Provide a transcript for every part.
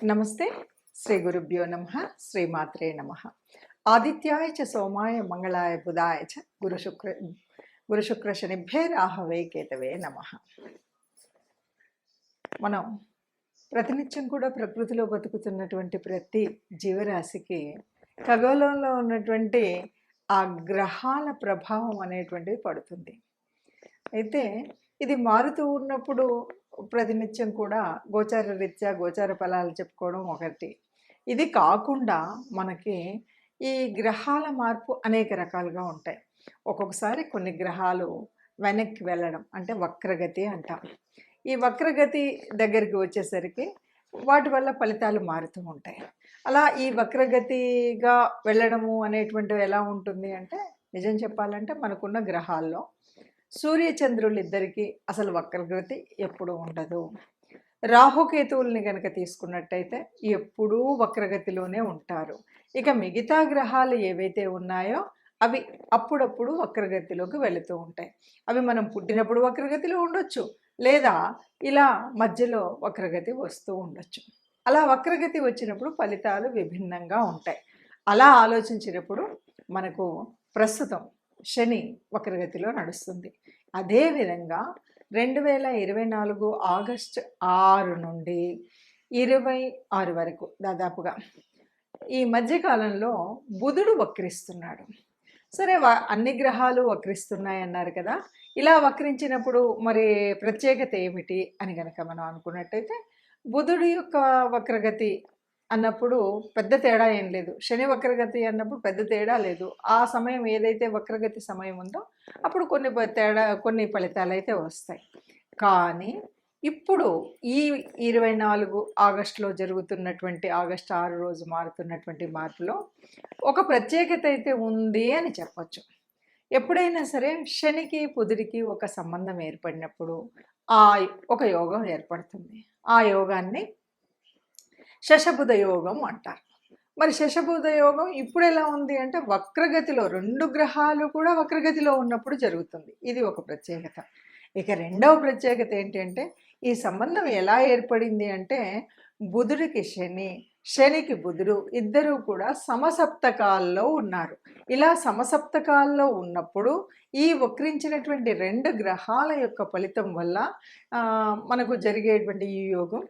నమస్తే. శ్రీ గురుభ్యో నమః. శ్రీమాత్రే నమః. ఆదిత్యాయ చ సోమాయ మంగళాయ బుధాయ చ గురు శుక్ర శనిభ్యే రాహవే కేతవే నమః. మనం ప్రతినిత్యం కూడా ప్రకృతిలో బతుకుతున్నటువంటి ప్రతి జీవరాశికి ఖగోళంలో ఉన్నటువంటి ఆ గ్రహాల ప్రభావం అనేటువంటిది పడుతుంది. అయితే ఇది మారుతూ ఉన్నప్పుడు ప్రతినిత్యం కూడా గోచార రీత్యా గోచార ఫలాలు చెప్పుకోవడం ఒకటి. ఇది కాకుండా మనకి ఈ గ్రహాల మార్పు అనేక రకాలుగా ఉంటాయి. ఒక్కొక్కసారి కొన్ని గ్రహాలు వెనక్కి వెళ్ళడం అంటే వక్రగతి అంటాం. ఈ వక్రగతి దగ్గరికి వచ్చేసరికి వాటి వల్ల ఫలితాలు మారుతూ ఉంటాయి. అలా ఈ వక్రగతిగా వెళ్ళడము అనేటువంటివి ఎలా ఉంటుంది అంటే, నిజం చెప్పాలంటే మనకున్న గ్రహాల్లో సూర్యచంద్రులు ఇద్దరికి అసలు వక్రగతి ఎప్పుడూ ఉండదు. రాహుకేతువుల్ని కనుక తీసుకున్నట్టయితే ఎప్పుడూ వక్రగతిలోనే ఉంటారు. ఇక మిగతా గ్రహాలు ఏవైతే ఉన్నాయో అవి అప్పుడప్పుడు వక్రగతిలోకి వెళుతూ ఉంటాయి. అవి మనం పుట్టినప్పుడు వక్రగతిలో ఉండొచ్చు, లేదా ఇలా మధ్యలో వక్రగతి వస్తూ ఉండొచ్చు. అలా వక్రగతి వచ్చినప్పుడు ఫలితాలు విభిన్నంగా ఉంటాయి. అలా ఆలోచించినప్పుడు మనకు ప్రస్తుతం శని వక్రగతిలో నడుస్తుంది. అదేవిధంగా 2024 ఆగస్టు 6 నుండి 26 వరకు దాదాపుగా ఈ మధ్యకాలంలో బుధుడు వక్రిస్తున్నాడు. సరే, అన్ని గ్రహాలు వక్రిస్తున్నాయి అన్నారు కదా. ఇలా వక్రించినప్పుడు మరి ప్రత్యేకత ఏమిటి అని కనుక మనం అనుకున్నట్టయితే, బుధుడి యొక్క వక్రగతి అన్నప్పుడు పెద్ద తేడా ఏం లేదు. శని వక్రగతి అన్నప్పుడు పెద్ద తేడా లేదు. ఆ సమయం ఏదైతే వక్రగతి సమయం ఉందో అప్పుడు కొన్ని ఫలితాలు అయితే వస్తాయి. కానీ ఇప్పుడు ఈ 24 ఆగస్టులో జరుగుతున్నటువంటి ఆగస్టు 6 రోజు మారుతున్నటువంటి మార్పులో ఒక ప్రత్యేకత అయితే ఉంది అని చెప్పొచ్చు. ఎప్పుడైనా సరే శనికి బుధుడికి ఒక సంబంధం ఏర్పడినప్పుడు ఒక యోగం ఏర్పడుతుంది. ఆ యోగాన్ని శశబుధ యోగం అంటారు. మరి శశబుధ యోగం ఇప్పుడు ఎలా ఉంది అంటే వక్రగతిలో, 2 గ్రహాలు కూడా వక్రగతిలో ఉన్నప్పుడు జరుగుతుంది. ఇది ఒక ప్రత్యేకత. ఇక రెండవ ప్రత్యేకత ఏంటంటే, ఈ సంబంధం ఎలా ఏర్పడింది అంటే, బుధుడికి శని, శనికి బుధుడు ఇద్దరూ కూడా సమసప్తకాల్లో ఉన్నారు. ఇలా సమసప్తకాల్లో ఉన్నప్పుడు ఈ వక్రించినటువంటి 2 గ్రహాల యొక్క ఫలితం వల్ల మనకు జరిగేటువంటి ఈ యోగం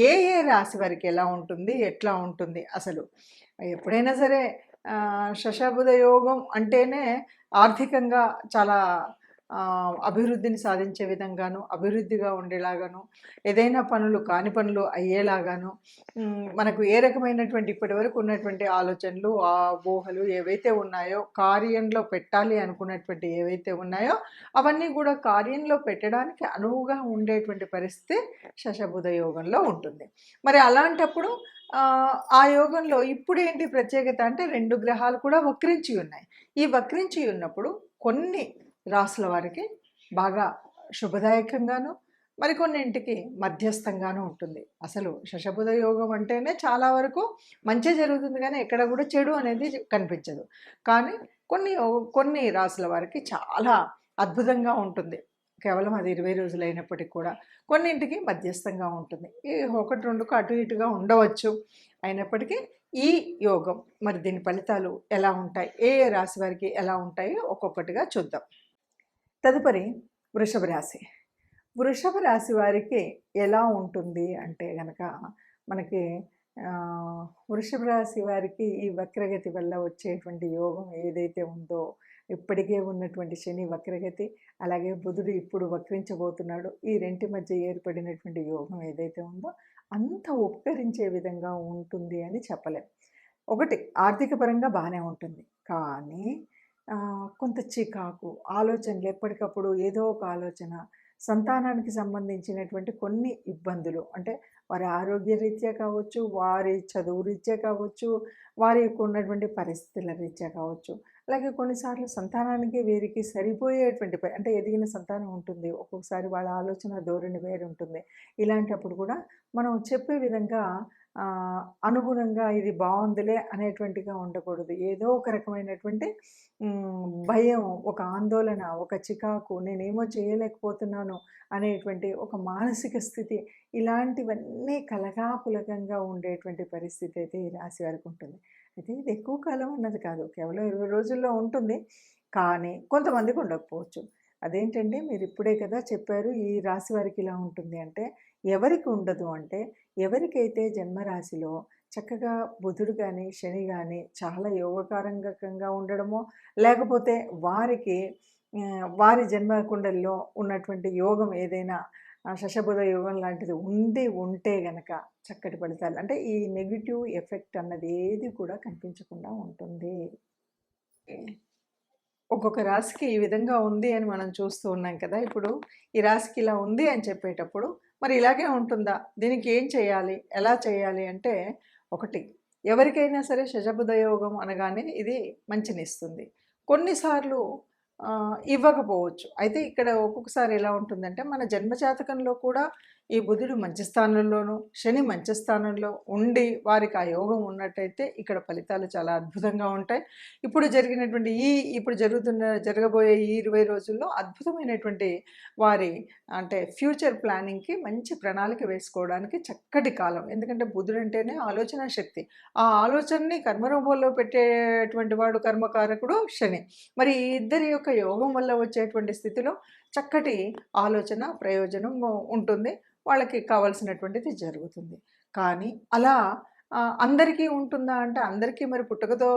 ఏ రాశి వారికి ఎలా ఉంటుంది, ఎట్లా ఉంటుంది అసలు. ఎప్పుడైనా సరే శశబుధ యోగం అంటేనే ఆర్థికంగా చాలా అభివృద్ధిని సాధించే విధంగాను, అభివృద్ధిగా ఉండేలాగాను, ఏదైనా పనులు కాని పనులు అయ్యేలాగాను, మనకు ఏ రకమైనటువంటి ఇప్పటి వరకు ఉన్నటువంటి ఆలోచనలు, ఆ ఊహలు ఏవైతే ఉన్నాయో, కార్యంలో పెట్టాలి అనుకున్నటువంటి ఏవైతే ఉన్నాయో అవన్నీ కూడా కార్యంలో పెట్టడానికి అనువుగా ఉండేటువంటి పరిస్థితి శశబుధ యోగంలో ఉంటుంది. మరి అలాంటప్పుడు ఆ యోగంలో ఇప్పుడు ఏంటి ప్రత్యేకత అంటే, 2 గ్రహాలు కూడా వక్రించి ఉన్నాయి. ఈ వక్రించి ఉన్నప్పుడు కొన్ని రాసుల వారికి బాగా శుభదాయకంగాను, మరికొన్నింటికి మధ్యస్థంగాను ఉంటుంది. అసలు శశబుధ యోగం అంటేనే చాలా వరకు మంచి జరుగుతుంది, కానీ ఎక్కడ కూడా చెడు అనేది కనిపించదు. కానీ కొన్ని రాసుల వారికి చాలా అద్భుతంగా ఉంటుంది. కేవలం అది 20 రోజులు అయినప్పటికీ కూడా కొన్నింటికి మధ్యస్థంగా ఉంటుంది. ఈ 1-2కు అటు ఇటుగా ఉండవచ్చు. అయినప్పటికీ ఈ యోగం మరి దీని ఫలితాలు ఎలా ఉంటాయి, ఏ రాశి వారికి ఎలా ఉంటాయో ఒక్కొక్కటిగా చూద్దాం. తదుపరి వృషభ రాశి. వృషభ రాశి వారికి ఎలా ఉంటుంది అంటే గనక, మనకి వృషభ రాశి వారికి ఈ వక్రగతి వల్ల వచ్చేటువంటి యోగం ఏదైతే ఉందో, ఇప్పటికే ఉన్నటువంటి శని వక్రగతి, అలాగే బుధుడు ఇప్పుడు వక్రించబోతున్నాడు, ఈ రెంటి మధ్య ఏర్పడినటువంటి యోగం ఏదైతే ఉందో అంత ఉపకరించే విధంగా ఉంటుంది అని చెప్పలేం. ఒకటి, ఆర్థిక పరంగా బాగానే ఉంటుంది, కానీ కొంత చికాకు ఆలోచనలు, ఎప్పటికప్పుడు ఏదో ఒక ఆలోచన, సంతానానికి సంబంధించినటువంటి కొన్ని ఇబ్బందులు, అంటే వారి ఆరోగ్య రీత్యా కావచ్చు, వారి చదువు రీత్యా కావచ్చు, వారి యొక్క ఉన్నటువంటి పరిస్థితుల రీత్యా కావచ్చు, అలాగే కొన్నిసార్లు సంతానానికి వీరికి సరిపోయేటువంటి అంటే ఎదిగిన సంతానం ఉంటుంది, ఒక్కొక్కసారి వాళ్ళ ఆలోచన ధోరణి వేరు ఉంటుంది. ఇలాంటప్పుడు కూడా మనం చెప్పే విధంగా అనుగుణంగా ఇది బావుందిలే అనేటువంటిగా ఉండకూడదు. ఏదో ఒక రకమైనటువంటి భయం, ఒక ఆందోళన, ఒక చికాకు, నేనేమో చేయలేకపోతున్నాను అనేటువంటి ఒక మానసిక స్థితి, ఇలాంటివన్నీ కలగాపులగంగా ఉండేటువంటి పరిస్థితి అయితే ఈ రాశి వారికి ఉంటుంది. అయితే ఇది ఎక్కువ కాలం అన్నది కాదు. కేవలం 20 రోజుల్లో ఉంటుంది. కానీ కొంతమందికి ఉండకపోవచ్చు. అదేంటండి మీరిప్పుడే కదా చెప్పారు ఈ రాశి వారికి ఇలా ఉంటుంది అంటే, ఎవరికి ఉండదు అంటే, ఎవరికైతే జన్మరాశిలో చక్కగా బుధుడు గాని, శని గాని చాలా యోగకారంగకంగా ఉండడమో, లేకపోతే వారికి వారి జన్మ కుండలిలో ఉన్నటువంటి యోగం ఏదైనా శశబుధ యోగం లాంటిది ఉంటే గనక చక్కటి ఫలితాలు అంటే ఈ నెగెటివ్ ఎఫెక్ట్ అన్నది ఏది కూడా కనిపించకుండా ఉంటుంది. ఒక్కొక్క రాశికి ఈ విధంగా ఉంది అని మనం చూస్తూ ఉన్నాం కదా! ఇప్పుడు ఈ రాశికి ఇలా ఉంది అని చెప్పేటప్పుడు మరి ఇలాగే ఉంటుందా? దీనికి ఏం చేయాలి? ఎలా చేయాలి? అంటే ఒకటి ఎవరికైనా సరే శశబుధ యోగం అనగానే ఇది మంచినిస్తుంది. కొన్నిసార్లు ఇవ్వకపోవచ్చు. అయితే ఇక్కడ ఒక్కొక్కసారి ఎలా ఉంటుందంటే మన జన్మజాతకంలో కూడా ఈ బుధుడు మంచి స్థానంలోను, శని మంచి స్థానంలో ఉండి వారికి ఆ యోగం ఉన్నట్టయితే ఇక్కడ ఫలితాలు చాలా అద్భుతంగా ఉంటాయి. ఇప్పుడు జరగబోయే ఈ 20 రోజుల్లో అద్భుతమైనటువంటి వారి అంటే ఫ్యూచర్ ప్లానింగ్‌కి మంచి ప్రణాళిక వేసుకోవడానికి చక్కటి కాలం. ఎందుకంటే బుధుడు అంటేనే ఆలోచనా శక్తి. ఆ ఆలోచనని కర్మరూపంలో పెట్టేటువంటి వాడు కర్మకారకుడు శని. మరి ఈ ఇద్దరి యొక్క యోగం వల్ల వచ్చేటువంటి స్థితిలో చక్కటి ఆలోచన, ప్రయోజనం ఉంటుంది. వాళ్ళకి కావాల్సినటువంటిది జరుగుతుంది. కానీ అలా అందరికీ ఉంటుందా అంటే అందరికీ మరి పుట్టుకతో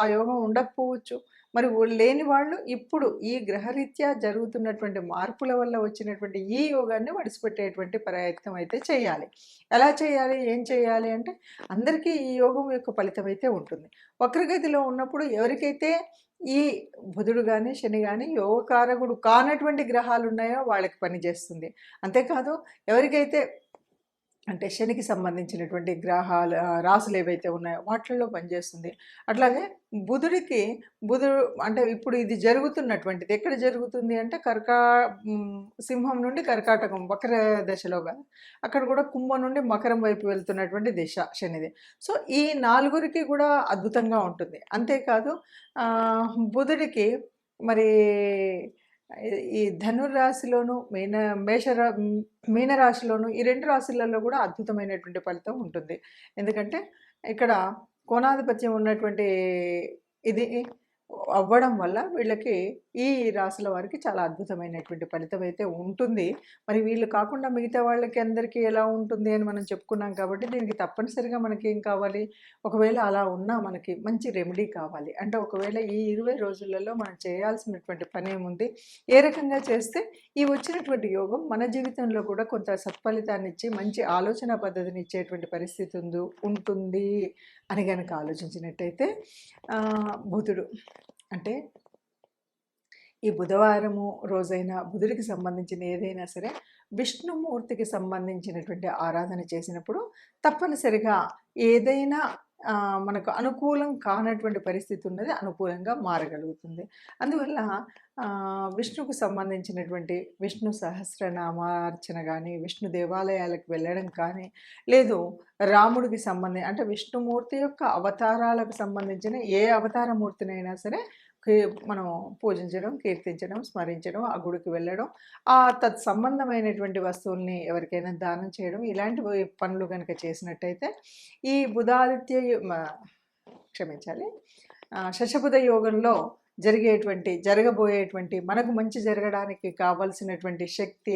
ఆ యోగం ఉండకపోవచ్చు. మరి లేని వాళ్ళు ఇప్పుడు ఈ గ్రహరీత్యా జరుగుతున్నటువంటి మార్పుల వల్ల వచ్చినటువంటి ఈ యోగాన్ని వడిసిపెట్టేటువంటి ప్రయత్నం అయితే చేయాలి. ఎలా చేయాలి? ఏం చేయాలి? అంటే అందరికీ ఈ యోగం యొక్క ఫలితం అయితే ఉంటుంది. వక్రగతిలో ఉన్నప్పుడు ఎవరికైతే ఈ బుధుడు గాని, శని గాని యోగకారకుడు కానటువంటి గ్రహాలున్నాయో వాళ్ళకి పనిచేస్తుంది. అంతేకాదు ఎవరికైతే అంటే శనికి సంబంధించినటువంటి రాసులు ఏవైతే ఉన్నాయో వాటిల్లో పనిచేస్తుంది. అట్లాగే బుధుడు అంటే ఇప్పుడు ఇది జరుగుతున్నటువంటిది ఎక్కడ జరుగుతుంది అంటే సింహం నుండి కర్కాటకం వక్ర దశలోగా అక్కడ కూడా కుంభం నుండి మకరం వైపు వెళ్తున్నటువంటి దిశ శనిది. సో ఈ నలుగురికి కూడా అద్భుతంగా ఉంటుంది. అంతేకాదు బుధుడికి మరి ఈ ధనుర్రాశిలోను మీనరాశిలోను ఈ 2 రాశులలో కూడా అద్భుతమైనటువంటి ఫలితం ఉంటుంది. ఎందుకంటే ఇక్కడ కోణాధిపత్యం ఉన్నటువంటి ఇది అవ్వడం వల్ల వీళ్ళకి ఈ రాశుల వారికి చాలా అద్భుతమైనటువంటి ఫలితం అయితే ఉంటుంది. మరి వీళ్ళు కాకుండా మిగతా వాళ్ళకి అందరికీ ఎలా ఉంటుంది అని మనం చెప్పుకున్నాం కాబట్టి దీనికి తప్పనిసరిగా మనకేం కావాలి? ఒకవేళ అలా ఉన్నా మనకి మంచి రెమెడీ కావాలి. అంటే ఒకవేళ ఈ 20 రోజులలో మనం చేయాల్సినటువంటి పనేముంది? ఏ రకంగా చేస్తే ఈ వచ్చినటువంటి యోగం మన జీవితంలో కూడా కొంత సత్ఫలితాన్నిచ్చి మంచి ఆలోచన పద్ధతిని ఇచ్చేటువంటి పరిస్థితి ఉంటుంది అని గనక ఆలోచించినట్టయితే బుధుడు అంటే ఈ బుధవారము రోజైనా బుధుడికి సంబంధించిన ఏదైనా సరే విష్ణుమూర్తికి సంబంధించినటువంటి ఆరాధన చేసినప్పుడు తప్పనిసరిగా ఏదైనా మనకు అనుకూలం కానటువంటి పరిస్థితి ఉన్నది అనుకూలంగా మారగలుగుతుంది. అందువల్ల విష్ణుకు సంబంధించినటువంటి విష్ణు సహస్రనామార్చన కానీ విష్ణు దేవాలయాలకు వెళ్ళడం కానీ లేదు రాముడికి అంటే విష్ణుమూర్తి యొక్క అవతారాలకు సంబంధించిన ఏ అవతారమూర్తినైనా సరే మనం పూజించడం, కీర్తించడం, స్మరించడం, ఆ గుడికి వెళ్ళడం, సంబంధమైనటువంటి వస్తువుల్ని ఎవరికైనా దానం చేయడం, ఇలాంటి పనులు కనుక చేసినట్టయితే ఈ క్షమించాలి శశబుధ యోగంలో జరగబోయేటువంటి మనకు మంచి జరగడానికి కావాల్సినటువంటి శక్తి,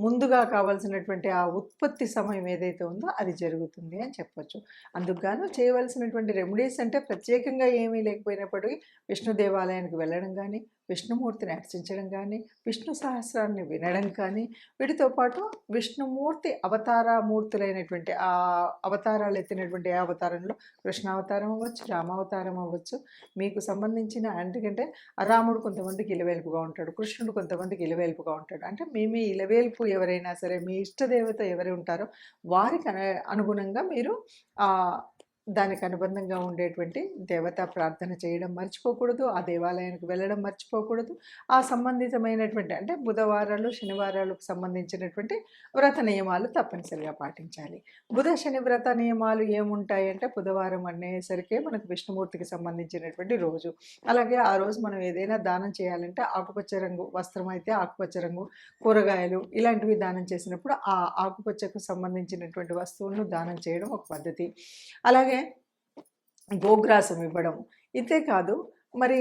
ముందుగా కావాల్సినటువంటి ఆ ఉత్పత్తి సమయం ఏదైతే ఉందో అది జరుగుతుంది అని చెప్పొచ్చు. అందుకు గాను చేయవలసినటువంటి రెమెడీస్ అంటే ప్రత్యేకంగా ఏమీ లేకపోయినప్పటికీ విష్ణు దేవాలయానికి వెళ్ళడం కానీ, విష్ణుమూర్తిని అర్చించడం కానీ, విష్ణు సహస్రాన్ని వినడం కానీ, వీటితో పాటు విష్ణుమూర్తి అవతారమూర్తులైనటువంటి ఆ అవతారాలు ఎత్తినటువంటి అవతారంలో కృష్ణావతారం అవ్వచ్చు, రామావతారం అవ్వచ్చు, మీకు సంబంధించిన ఎందుకంటే రాముడు కొంతమందికి ఇలవేల్పుగా ఉంటాడు, కృష్ణుడు కొంతమందికి ఇలవేల్పుగా ఉంటాడు. అంటే మీ ఇలవేల్పు ఎవరైనా సరే మీ ఇష్టదేవత ఎవరు ఉంటారో వారికి అనుగుణంగా మీరు దానికి అనుబంధంగా ఉండేటువంటి దేవతా ప్రార్థన చేయడం మర్చిపోకూడదు. ఆ దేవాలయానికి వెళ్ళడం మర్చిపోకూడదు. ఆ సంబంధితమైనటువంటి అంటే బుధవారాలు, శనివారాలకు సంబంధించినటువంటి వ్రత నియమాలు తప్పనిసరిగా పాటించాలి. బుధ, శని వ్రత నియమాలు ఏముంటాయంటే బుధవారం అనేసరికే మనకు విష్ణుమూర్తికి సంబంధించినటువంటి రోజు. అలాగే ఆ రోజు మనం ఏదైనా దానం చేయాలంటే ఆకుపచ్చ రంగు వస్త్రం అయితే ఆకుపచ్చ రంగు, కూరగాయలు ఇలాంటివి దానం చేసినప్పుడు ఆ ఆకుపచ్చకు సంబంధించినటువంటి వస్తువులను దానం చేయడం ఒక పద్ధతి. అలాగే గోగ్రాసం ఇవ్వడం. ఇంతే కాదు, మరి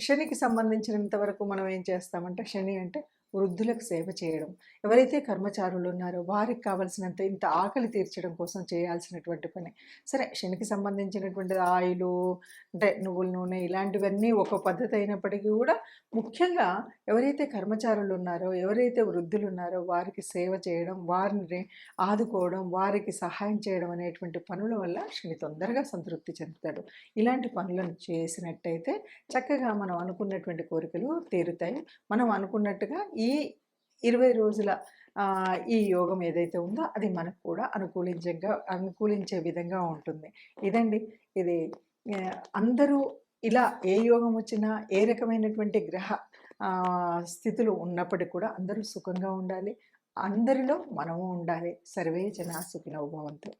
శనికి సంబంధించినంత వరకు మనం ఏం చేస్తామంటే, శని అంటే వృద్ధులకు సేవ చేయడం. ఎవరైతే కర్మచారులు ఉన్నారో వారికి కావాల్సినంత ఇంత ఆకలి తీర్చడం కోసం చేయాల్సినటువంటి పని. సరే శనికి సంబంధించినటువంటి ఆయిలు అంటే నువ్వుల నూనె ఇలాంటివన్నీ ఒక పద్ధతి అయినప్పటికీ కూడా ముఖ్యంగా ఎవరైతే కర్మచారులు ఉన్నారో, ఎవరైతే వృద్ధులు ఉన్నారో వారికి సేవ చేయడం, వారిని ఆదుకోవడం, వారికి సహాయం చేయడం అనేటువంటి పనుల వల్ల శని తొందరగా సంతృప్తి చెందుతాడు. ఇలాంటి పనులను చేసినట్టయితే చక్కగా మనం అనుకున్నటువంటి కోరికలు తీరుతాయి. మనం అనుకున్నట్టుగా ఈ 20 రోజుల ఈ యోగం ఏదైతే ఉందో అది మనకు కూడా అనుకూలించే విధంగా ఉంటుంది. ఇదండి ఇది అందరూ ఇలా ఏ యోగం వచ్చినా, ఏ రకమైనటువంటి గ్రహ స్థితులు ఉన్నప్పటికి కూడా అందరూ సుఖంగా ఉండాలి. అందరిలో మనము ఉండాలి. సర్వే జనా సుఖినో భవంతు.